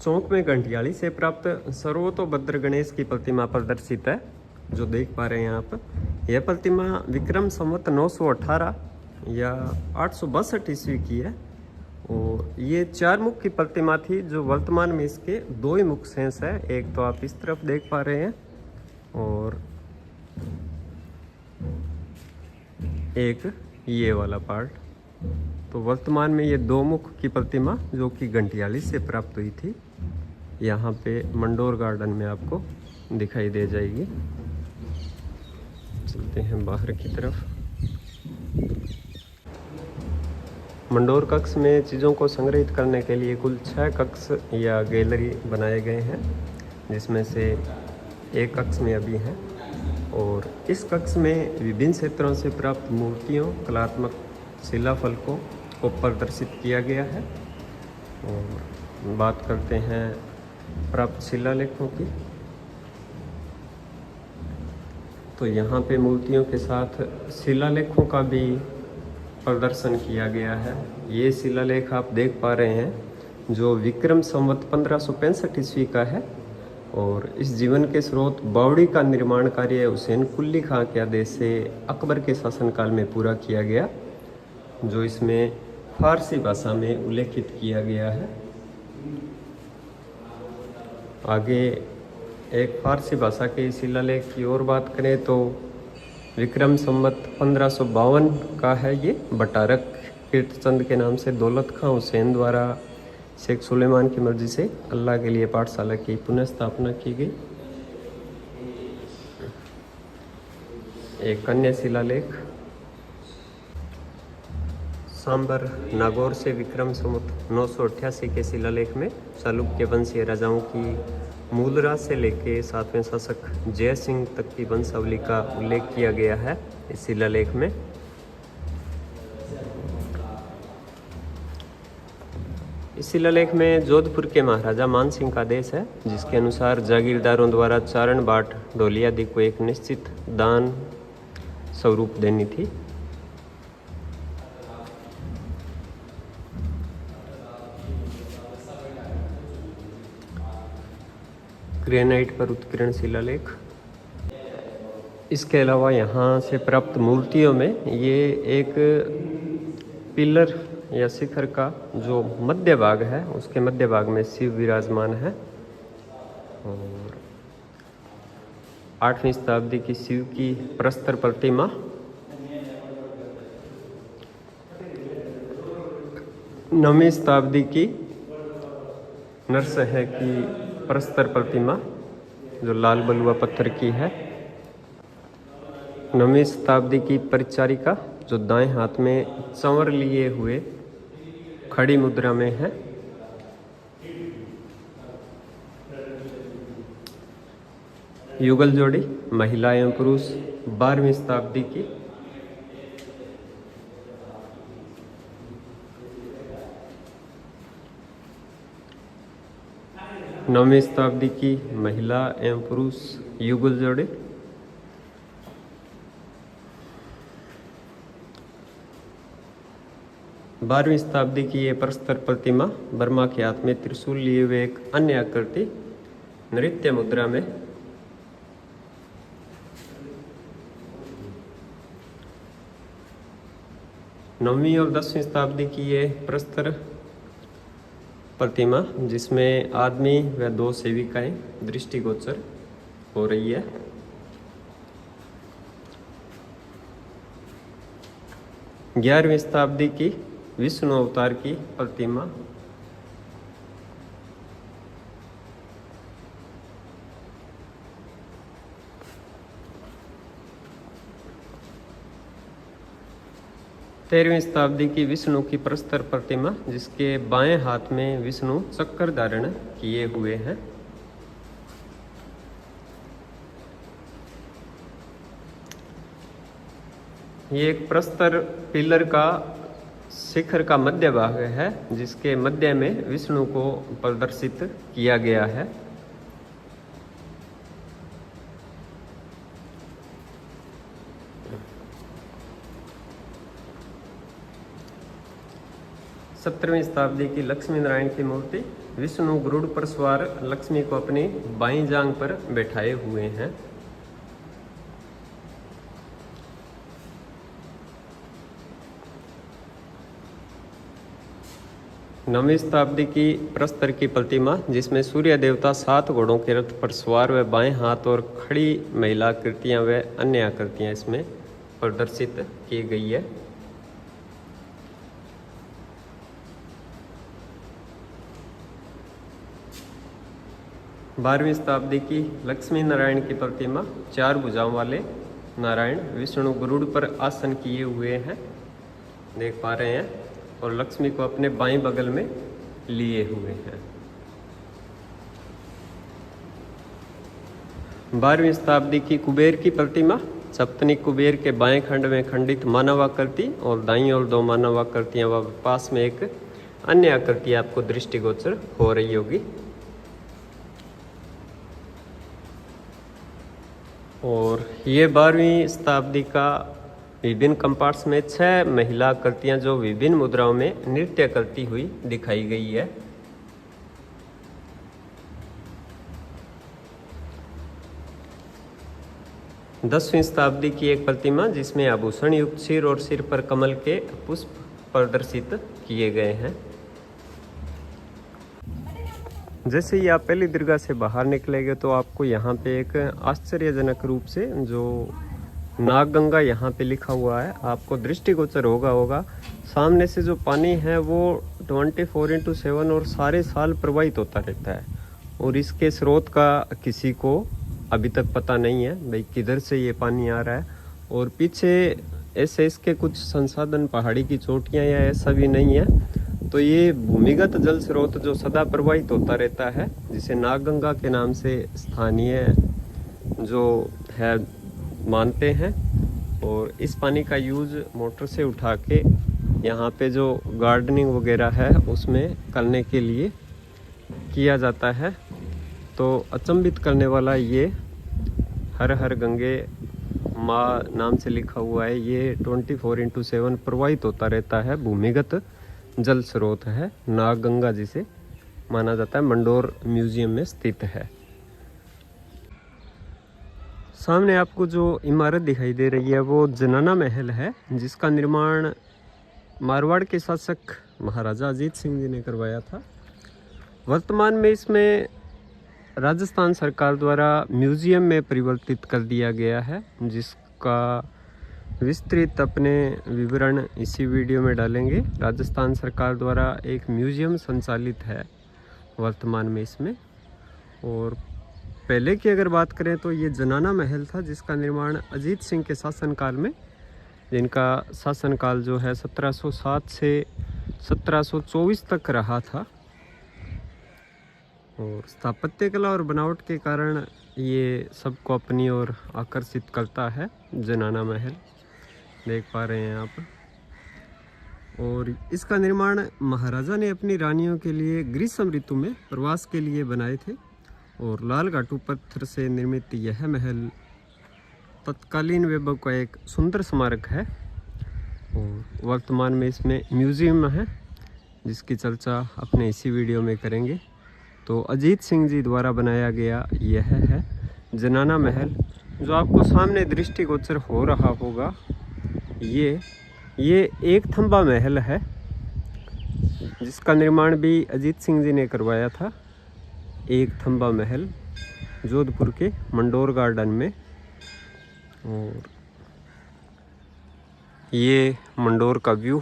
चौक में घंटियाली से प्राप्त सर्वतोभद्र गणेश की प्रतिमा प्रदर्शित है, जो देख पा रहे हैं आप। यह प्रतिमा विक्रम संवत 918 या 862 ईस्वी की है और ये 4 मुख की प्रतिमा थी, जो वर्तमान में इसके 2 ही मुख शेष है। एक तो आप इस तरफ देख पा रहे हैं और एक ये वाला पार्ट। तो वर्तमान में ये 2 मुख की प्रतिमा जो कि घंटियाली से प्राप्त हुई थी, यहाँ पे मंडोर गार्डन में आपको दिखाई दे जाएगी। चलते हैं बाहर की तरफ। मंडोर कक्ष में चीज़ों को संग्रहित करने के लिए कुल 6 कक्ष या गैलरी बनाए गए हैं, जिसमें से एक कक्ष में अभी हैं। और इस कक्ष में विभिन्न क्षेत्रों से प्राप्त मूर्तियों, कलात्मक शिलाफलकों को प्रदर्शित किया गया है। और बात करते हैं प्राप्त शिलालेखों की, तो यहाँ पे मूर्तियों के साथ शिलालेखों का भी प्रदर्शन किया गया है। ये शिलालेख आप देख पा रहे हैं, जो विक्रम संवत 1565 ईस्वी का है। और इस जीवन के स्रोत बावड़ी का निर्माण कार्य हुसैन कुली खां के आदेश से अकबर के शासनकाल में पूरा किया गया, जो इसमें फारसी भाषा में उल्लेखित किया गया है। आगे एक फारसी भाषा के शिलालेख की और बात करें तो विक्रम संवत 1552 का है। ये बटारक कीर्तचंद के नाम से दौलत खां हुसैन द्वारा शेख सुलेमान की मर्जी से अल्लाह के लिए पाठशाला की पुनः स्थापना की गई। एक अन्य शिलालेख सांबर नागौर से विक्रम संवत 988 के शिलालेख में चालुक्य वंशीय राजाओं की मूलराज से लेकर 7वें शासक जय सिंह तक की वंशावली का उल्लेख किया गया है इस शिलालेख में। इस शिलालेख में जोधपुर के महाराजा मान सिंह का आदेश है, जिसके अनुसार जागीरदारों द्वारा चारण बाट ढोली आदि को एक निश्चित दान स्वरूप देनी थी। ग्रेनाइट पर उत्कीर्ण शिलालेख। इसके अलावा यहाँ से प्राप्त मूर्तियों में ये एक पिलर या शिखर का जो मध्य भाग है, उसके मध्य भाग में शिव विराजमान है। और 8वीं शताब्दी की शिव की प्रस्तर प्रतिमा, 9वीं शताब्दी की नरसह की प्रस्तर प्रतिमा जो लाल बलुआ पत्थर की है, 9वीं शताब्दी की परिचारिका जो दाएं हाथ में चंवर लिए हुए खड़ी मुद्रा में है, युगल जोड़ी महिला एवं पुरुष 12वीं शताब्दी की, 9वीं शताब्दी की महिला एवं पुरुष युगल जोड़ी, 12वीं शताब्दी की ये प्रस्तर प्रतिमा बर्मा के हाथ में त्रिशूल लिए हुए एक अन्य आकृति नृत्य मुद्रा में, नौवीं और 10वीं शताब्दी की ये प्रस्तर प्रतिमा जिसमें आदमी व 2 सेविकाएं दृष्टिगोचर हो रही है। ग्यारहवीं शताब्दी की विष्णु अवतार की प्रतिमा, तेरहवीं शताब्दी की विष्णु की प्रस्तर प्रतिमा जिसके बाएं हाथ में विष्णु चक्र धारण किए हुए हैं। ये एक प्रस्तर पिलर का शिखर का मध्य भाग है, जिसके मध्य में विष्णु को प्रदर्शित किया गया है। 17वीं शताब्दी की लक्ष्मी नारायण की मूर्ति। विष्णु गरुड़ पर सवार लक्ष्मी को अपनी बाईं जांघ पर बैठाए हुए हैं। नवीं शताब्दी की प्रस्तर की प्रतिमा, जिसमें सूर्य देवता 7 घोड़ों के रथ पर सवार व बाएं हाथ और खड़ी महिला आकृतियां व अन्य आकृतियां इसमें प्रदर्शित की गई है। बारहवीं शताब्दी की लक्ष्मी नारायण की प्रतिमा, 4 भुजाओं वाले नारायण विष्णु गरुड़ पर आसन किए हुए हैं, देख पा रहे हैं, और लक्ष्मी को अपने बाएं बगल में लिए हुए हैं। 12वीं शताब्दी की कुबेर की प्रतिमा, सप्तनिक कुबेर के बाएं खंड में खंडित मानव आकृति और दाईं ओर 2 मानव आकृतियां व पास में एक अन्य आकृति आपको दृष्टिगोचर हो रही होगी। और ये 12वीं शताब्दी का विभिन्न कंपार्ट्स में 6 महिला आकृतियां जो विभिन्न मुद्राओं में नृत्य करती हुई दिखाई गई है। दसवीं शताब्दी की एक प्रतिमा, जिसमें आभूषण युक्त सिर और सिर पर कमल के पुष्प प्रदर्शित किए गए हैं। जैसे ही आप पहली दरगाह से बाहर निकलेंगे तो आपको यहाँ पे एक आश्चर्यजनक रूप से जो नागगंगा यहाँ पे लिखा हुआ है आपको दृष्टिगोचर होगा। सामने से जो पानी है वो 24/7 और सारे साल प्रवाहित होता रहता है, और इसके स्रोत का किसी को अभी तक पता नहीं है भाई किधर से ये पानी आ रहा है। और पीछे ऐसे इसके कुछ संसाधन पहाड़ी की चोटियाँ या ऐसा भी नहीं है, तो ये भूमिगत जल स्रोत जो सदा प्रवाहित होता रहता है, जिसे नागगंगा के नाम से स्थानीय जो है मानते हैं। और इस पानी का यूज मोटर से उठा के यहाँ पे जो गार्डनिंग वगैरह है उसमें करने के लिए किया जाता है। तो अचंभित करने वाला ये हर हर गंगे माँ नाम से लिखा हुआ है, ये 24/7 प्रवाहित होता रहता है, भूमिगत जल स्रोत है नागगंगा, जिसे माना जाता है, मंडोर म्यूजियम में स्थित है। सामने आपको जो इमारत दिखाई दे रही है वो जनाना महल है, जिसका निर्माण मारवाड़ के शासक महाराजा अजीत सिंह जी ने करवाया था। वर्तमान में इसमें राजस्थान सरकार द्वारा म्यूजियम में परिवर्तित कर दिया गया है, जिसका विस्तृत अपने विवरण इसी वीडियो में डालेंगे। राजस्थान सरकार द्वारा एक म्यूजियम संचालित है वर्तमान में इसमें। और पहले की अगर बात करें तो ये जनाना महल था, जिसका निर्माण अजीत सिंह के शासनकाल में, जिनका शासनकाल जो है 1707 से 1724 तक रहा था। और स्थापत्य कला और बनावट के कारण ये सबको अपनी ओर आकर्षित करता है जनाना महल, देख पा रहे हैं आप। और इसका निर्माण महाराजा ने अपनी रानियों के लिए ग्रीष्म ऋतु में प्रवास के लिए बनाए थे। और लाल घाटू पत्थर से निर्मित यह महल तत्कालीन वैभव का एक सुंदर स्मारक है। और वर्तमान में इसमें म्यूजियम है, जिसकी चर्चा अपने इसी वीडियो में करेंगे। तो अजीत सिंह जी द्वारा बनाया गया यह है जनाना महल, जो आपको सामने दृष्टिगोचर हो रहा होगा। ये एक थंबा महल है, जिसका निर्माण भी अजीत सिंह जी ने करवाया था। एक थंबा महल जोधपुर के मंडोर गार्डन में। और ये मंडोर का व्यू